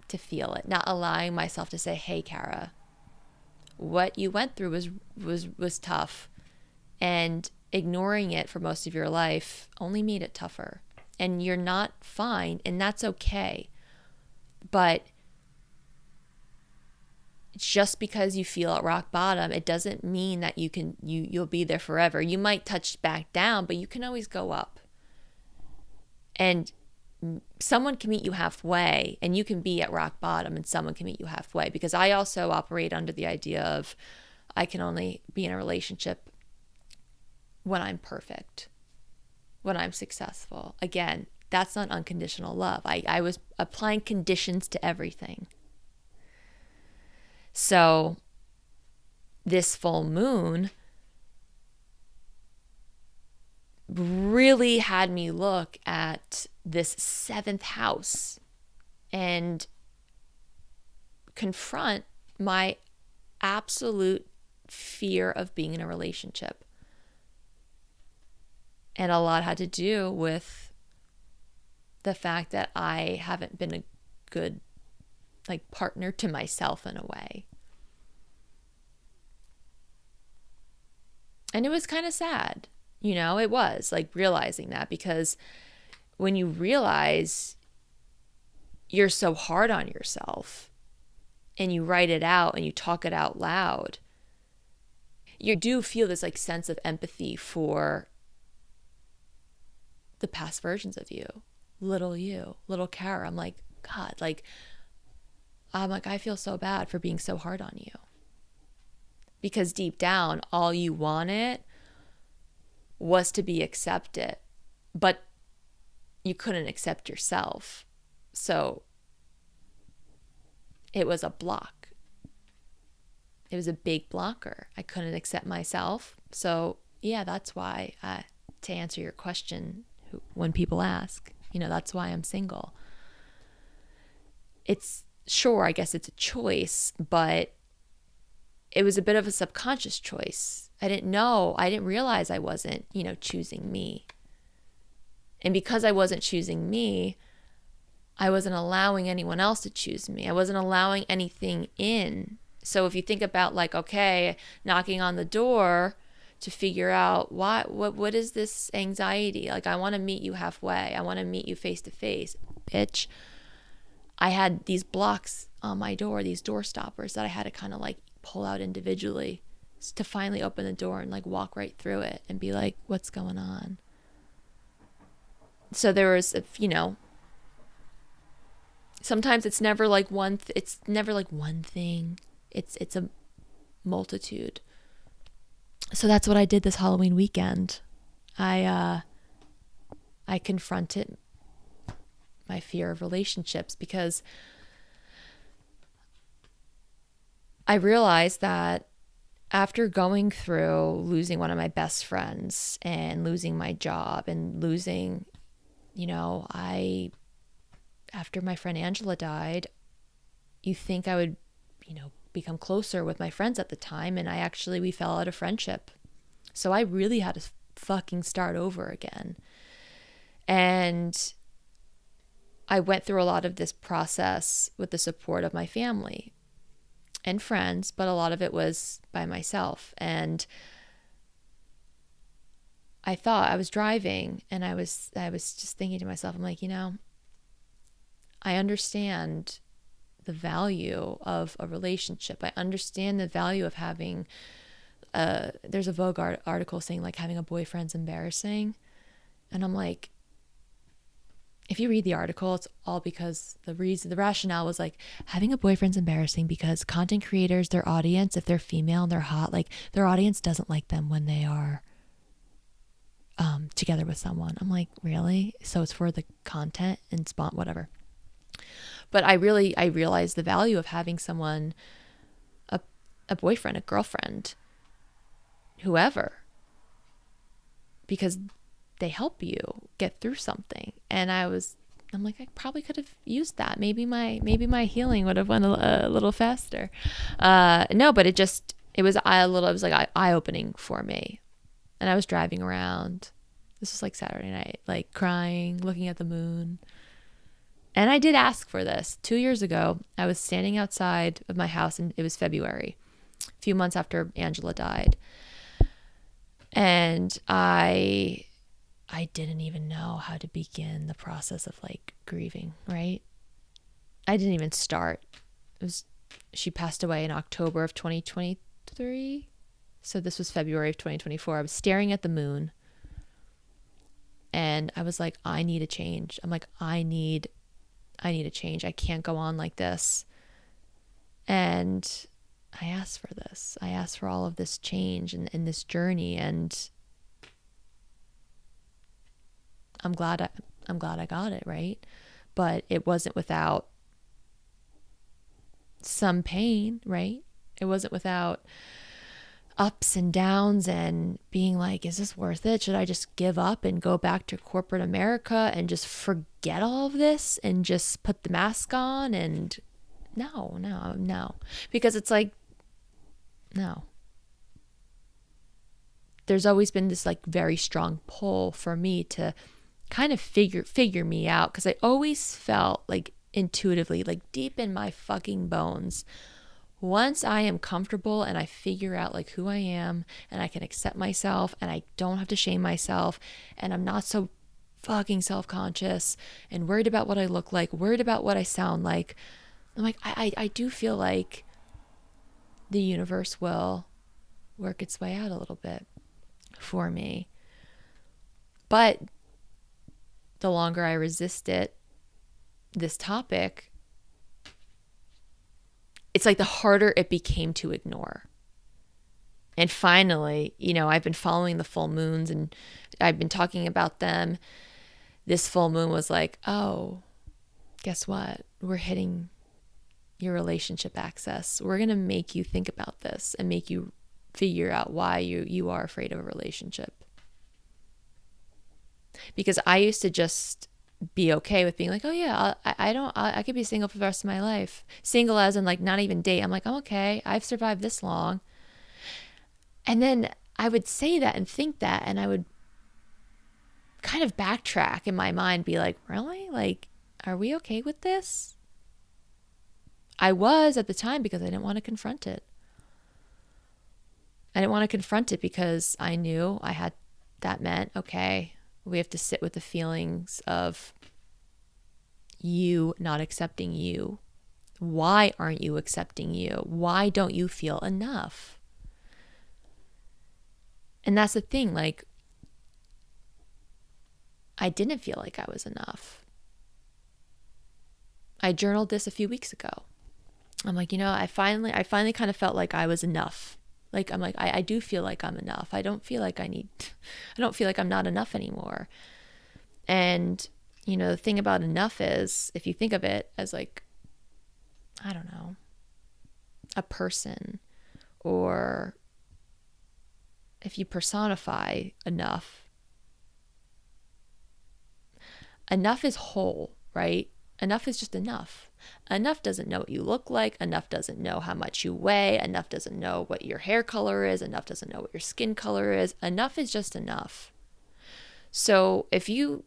to feel it, not allowing myself to say, hey, Kara, what you went through was tough, and ignoring it for most of your life only made it tougher, and you're not fine, and that's okay. But just because you feel at rock bottom, it doesn't mean that you'll be there forever. You might touch back down, but you can always go up. And someone can meet you halfway, and you can be at rock bottom and someone can meet you halfway, because I also operate under the idea of I can only be in a relationship when I'm perfect, when I'm successful. Again, that's not unconditional love. I was applying conditions to everything. So this full moon really had me look at this 7th house and confront my absolute fear of being in a relationship. And a lot had to do with the fact that I haven't been a good partner to myself in a way. And it was kind of sad. It was realizing that, because when you realize you're so hard on yourself and you write it out and you talk it out loud, you do feel this sense of empathy for the past versions of you, little Kara. I'm like, God, I feel so bad for being so hard on you. Because deep down, all you wanted was to be accepted, but you couldn't accept yourself. So it was a block. It was a big blocker. I couldn't accept myself. So yeah, that's why, to answer your question, when people ask, that's why I'm single. It's sure, I guess it's a choice, but it was a bit of a subconscious choice. I didn't realize I wasn't, choosing me. And because I wasn't choosing me, I wasn't allowing anyone else to choose me. I wasn't allowing anything in. So if you think about okay, knocking on the door to figure out what is this anxiety? I want to meet you halfway. I want to meet you face to face. Bitch, I had these blocks on my door, these door stoppers that I had to kind of pull out individually to finally open the door and walk right through it and be like, what's going on? So there was, Sometimes it's never like it's never like one thing. It's a multitude. So that's what I did this Halloween weekend. I confronted my fear of relationships because I realized that after going through losing one of my best friends and losing my job and losing, after my friend Angela died, you think I would, become closer with my friends at the time. And we fell out of friendship. So I really had to fucking start over again. And I went through a lot of this process with the support of my family and friends, but a lot of it was by myself. And I thought I was driving and I was just thinking to myself, I'm like, I understand the value of a relationship. I understand the value of having, there's a Vogue article saying like having a boyfriend's embarrassing. And I'm like, if you read the article, it's all because the rationale was like having a boyfriend's embarrassing because content creators, their audience, if they're female and they're hot, like their audience doesn't like them when they are together with someone. I'm like, really? So it's for the content and whatever. But I realized the value of having someone, a boyfriend, a girlfriend, whoever, because they help you get through something. And I'm like, I probably could have used that. Maybe my healing would have went a little faster. No, but it was like eye-opening for me. And I was driving around. This was like Saturday night, like crying, looking at the moon. And I did ask for this. 2 years ago, I was standing outside of my house and it was February, a few months after Angela died. And I didn't even know how to begin the process of like grieving, right? I didn't even start. She passed away in October of 2023. So this was February of 2024. I was staring at the moon and I was like, I need a change. I'm like, I need a change. I can't go on like this. And I asked for this. I asked for all of this change and this journey. And I'm glad I got it, right? But it wasn't without some pain, right? It wasn't without ups and downs and being like, is this worth it? Should I just give up and go back to corporate America and just forget all of this and just put the mask on? And no. Because it's like, no. There's always been this like very strong pull for me to kind of figure me out, because I always felt like intuitively, like deep in my fucking bones, once I am comfortable and I figure out like who I am and I can accept myself and I don't have to shame myself and I'm not so fucking self-conscious and worried about what I look like, worried about what I sound like, I'm like, I do feel like the universe will work its way out a little bit for me. But the longer I resist this topic, it's like the harder it became to ignore. And finally, I've been following the full moons and I've been talking about them. This full moon was like, oh, guess what? We're hitting your relationship access. We're going to make you think about this and make you figure out why you are afraid of a relationship. Because I used to just be okay with being like, oh yeah, I could be single for the rest of my life. Single as in like not even date. I'm like, I'm okay. I've survived this long. And then I would say that and think that, and I would kind of backtrack in my mind, be like, really? Like, are we okay with this? I was at the time because I didn't want to confront it. I didn't want to confront it because I knew that meant, okay, we have to sit with the feelings of you not accepting you. Why aren't you accepting you? Why don't you feel enough? And that's the thing, like, I didn't feel like I was enough. I journaled this a few weeks ago. I'm like, I finally kind of felt like I was enough. Like, I'm like, I do feel like I'm enough. I don't feel like I'm not enough anymore. And, the thing about enough is, if you think of it as like, I don't know, a person, or if you personify enough is whole, right? Enough is just enough. Enough doesn't know what you look like. Enough doesn't know how much you weigh. Enough doesn't know what your hair color is. Enough doesn't know what your skin color is. Enough is just enough. So if you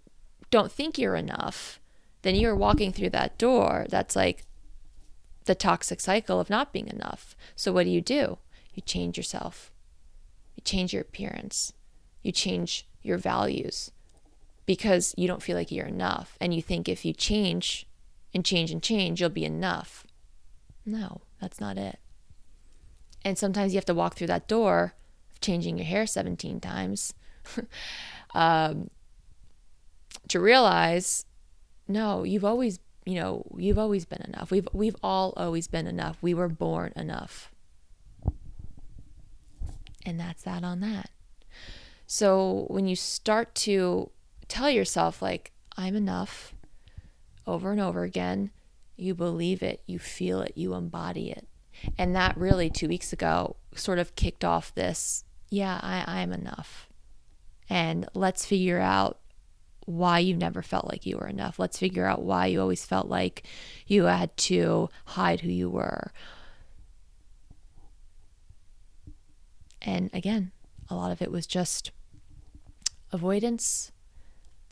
don't think you're enough, then you're walking through that door. That's like the toxic cycle of not being enough. So what do? You change yourself. You change your appearance. You change your values because you don't feel like you're enough. And you think if you change and change and change, you'll be enough. No, that's not it. And sometimes you have to walk through that door of changing your hair 17 times to realize, no, you've always been enough. We've all always been enough. We were born enough. And that's that on that. So when you start to tell yourself, like, I'm enough, over and over again, you believe it, you feel it, you embody it. And that really 2 weeks ago sort of kicked off this, I'm enough. And let's figure out why you never felt like you were enough. Let's figure out why you always felt like you had to hide who you were. And again, a lot of it was just avoidance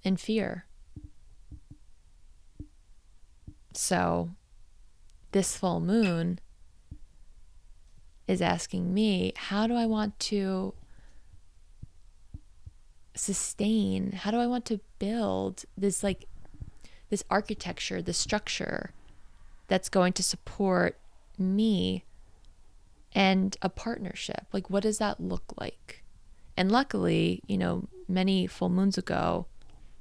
and fear. So this full moon is asking me, how do I want to sustain, how do I want to build this architecture, this structure that's going to support me and a partnership? Like, what does that look like? And luckily, many full moons ago,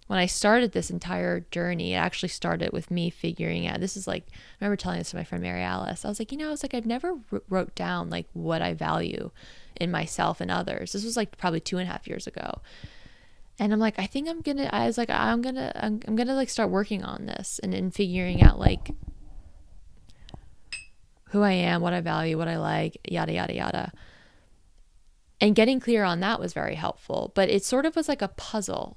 when I started this entire journey, it actually started with me figuring out, this is like, I remember telling this to my friend Mary Alice. I was like, I've never wrote down like what I value in myself and others. This was like probably 2.5 years ago. And I'm like, I'm gonna like start working on this and figuring out like who I am, what I value, what I like, yada, yada, yada. And getting clear on that was very helpful, but it sort of was like a puzzle.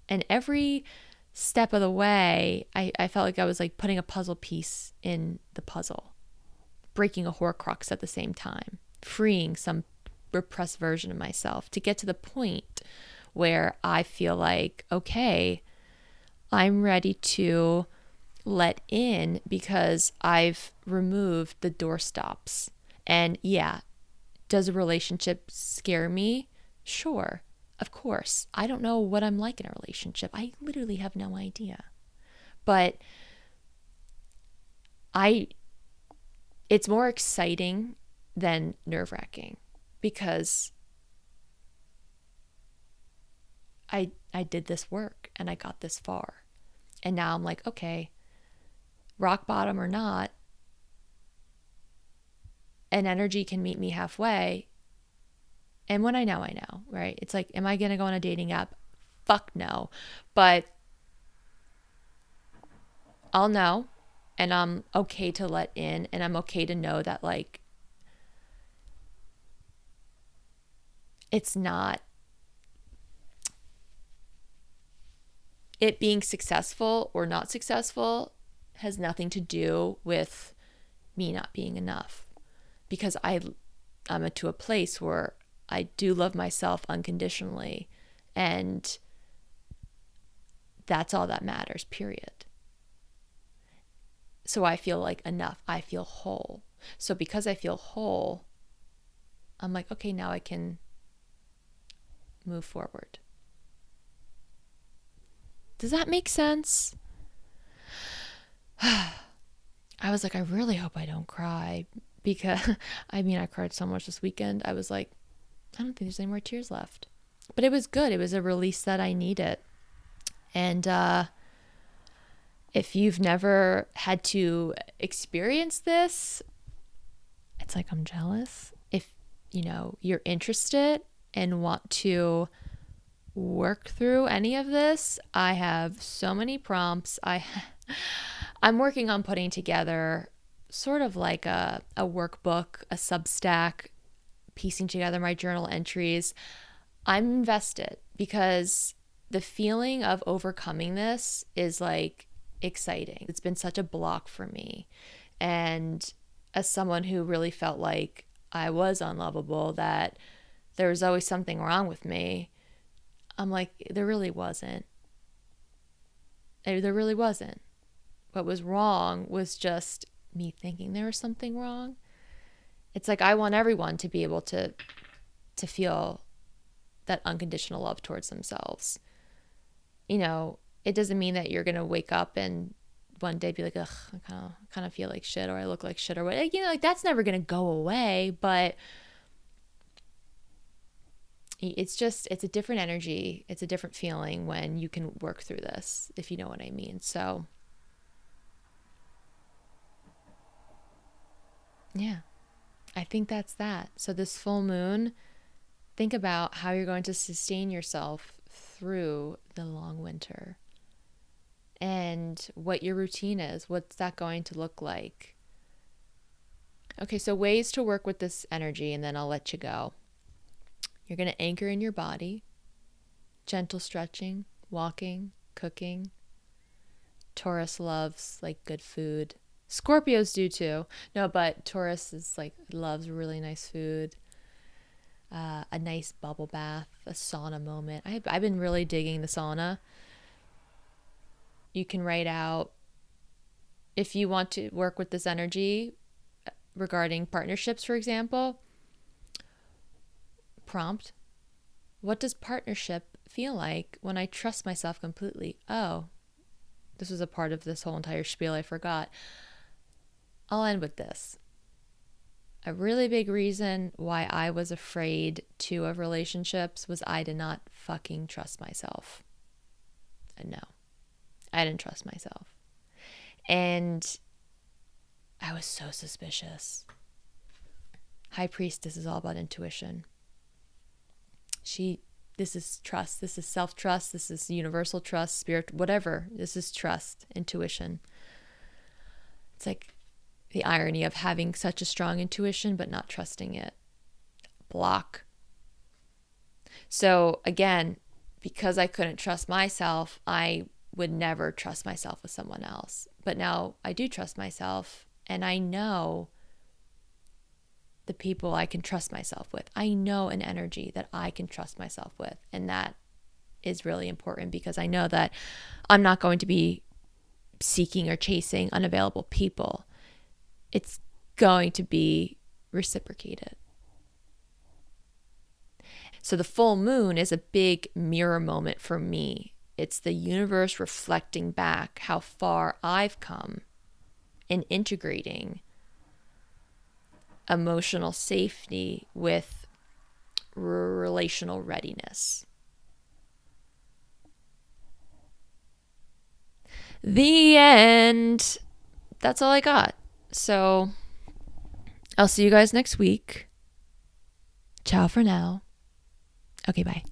And every step of the way, I felt like I was like putting a puzzle piece in the puzzle, breaking a Horcrux at the same time, freeing some repressed version of myself to get to the point where I feel like, okay, I'm ready to let in because I've removed the doorstops. And yeah, does a relationship scare me? Sure. Of course, I don't know what I'm like in a relationship. I literally have no idea. But it's more exciting than nerve-wracking because I did this work and I got this far. And now I'm like, okay, rock bottom or not, an energy can meet me halfway. And when I know, right? It's like, am I going to go on a dating app? Fuck no. But I'll know, and I'm okay to let in, and I'm okay to know that like, it's not, it being successful or not successful has nothing to do with me not being enough, because I'm to a place where I do love myself unconditionally, and that's all that matters, period. So I feel like enough. I feel whole. So because I feel whole, I'm like, okay, now I can move forward. Does that make sense? I was like, I really hope I don't cry, because I cried so much this weekend. I was like, I don't think there's any more tears left. But it was good. It was a release that I needed. And If you've never had to experience this, it's like I'm jealous. If, you're interested and want to work through any of this, I have so many prompts. I'm working on putting together sort of like a workbook, a Substack, piecing together my journal entries. I'm invested because the feeling of overcoming this is like exciting. It's been such a block for me. And as someone who really felt like I was unlovable, that there was always something wrong with me, I'm like, there really wasn't. There really wasn't. What was wrong was just me thinking there was something wrong. It's like I want everyone to be able to feel that unconditional love towards themselves. It doesn't mean that you're going to wake up and one day be like, ugh, I kind of feel like shit, or I look like shit, or what. Like that's never going to go away, but it's a different energy. It's a different feeling when you can work through this, if you know what I mean. So yeah, I think that's that. So this full moon, think about how you're going to sustain yourself through the long winter and what your routine is. What's that going to look like? Okay, so ways to work with this energy, and then I'll let you go. You're going to anchor in your body, gentle stretching, walking, cooking. Taurus loves like good food. Scorpios do too. No, but Taurus is like loves really nice food. A nice bubble bath, a sauna moment. I've been really digging the sauna. You can write out, if you want to work with this energy regarding partnerships, for example, prompt, what does partnership feel like when I trust myself completely? Oh, this was a part of this whole entire spiel I forgot. I'll end with this. A really big reason why I was afraid too of relationships was I did not fucking trust myself. No, I didn't trust myself. And I was so suspicious. High Priestess is all about intuition. This is trust. This is self-trust. This is universal trust, spirit, whatever. This is trust, intuition. It's like the irony of having such a strong intuition but not trusting it. Block. So again, because I couldn't trust myself, I would never trust myself with someone else. But now I do trust myself, and I know the people I can trust myself with. I know an energy that I can trust myself with, and that is really important because I know that I'm not going to be seeking or chasing unavailable people. It's going to be reciprocated. So the full moon is a big mirror moment for me. It's the universe reflecting back how far I've come in integrating emotional safety with relational readiness. The end. That's all I got. So I'll see you guys next week. Ciao for now. Okay, bye.